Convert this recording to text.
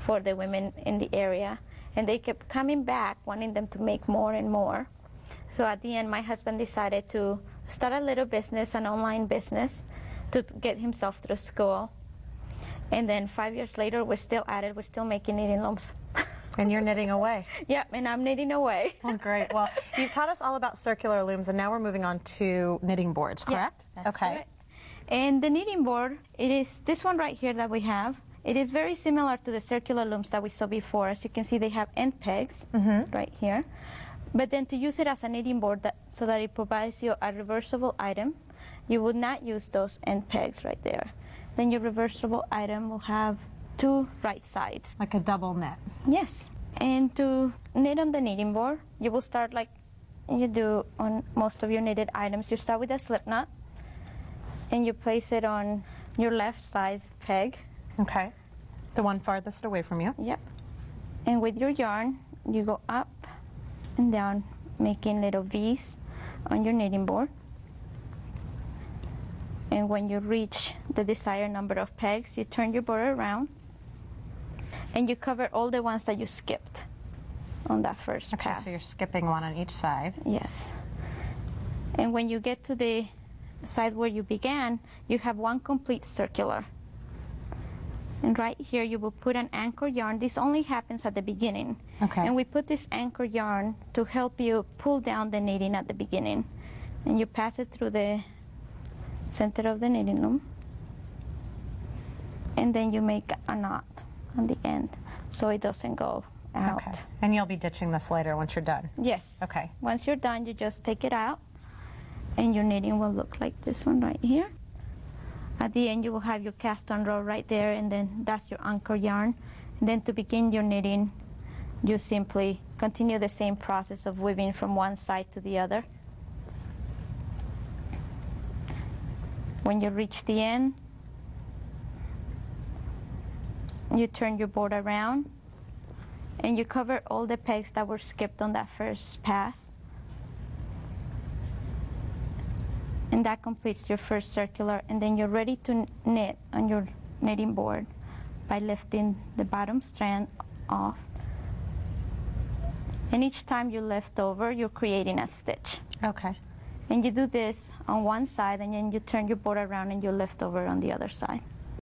for the women in the area, and they kept coming back wanting them to make more and more. So at the end, my husband decided to start a little business, an online business, to get himself through school. And then 5 years later, we're still at it. We're still making knitting looms. And you're knitting away. Yeah, and I'm knitting away. Well, great. Well, you've taught us all about circular looms, and now we're moving on to knitting boards, correct? Yeah, that's okay. Correct. And the knitting board, it is this one right here that we have. It is very similar to the circular looms that we saw before. As you can see, they have end pegs right here. But then to use it as a knitting board so that it provides you a reversible item, you would not use those end pegs right there. Then your reversible item will have two right sides. Like a double knit. Yes. And to knit on the knitting board, you will start like you do on most of your knitted items. You start with a slip knot, and you place it on your left side peg. Okay. The one farthest away from you. Yep. And with your yarn, you go up and down, making little V's on your knitting board. And when you reach the desired number of pegs, you turn your board around, and you cover all the ones that you skipped on that first pass. Okay, so you're skipping one on each side. Yes. And when you get to the side where you began, you have one complete circular. And right here you will put an anchor yarn. This only happens at the beginning. Okay. And we put this anchor yarn to help you pull down the knitting at the beginning. And you pass it through the center of the knitting loom. And then you make a knot on the end so it doesn't go out. Okay. And you'll be ditching this later once you're done? Yes. Okay. Once you're done, you just take it out, and your knitting will look like this one right here. At the end, you will have your cast on row right there, and then that's your anchor yarn. And then to begin your knitting, you simply continue the same process of weaving from one side to the other. When you reach the end, you turn your board around, and you cover all the pegs that were skipped on that first pass. And that completes your first circular, and then you're ready to knit on your knitting board by lifting the bottom strand off. And each time you lift over, you're creating a stitch. Okay. And you do this on one side, and then you turn your board around and you lift over on the other side.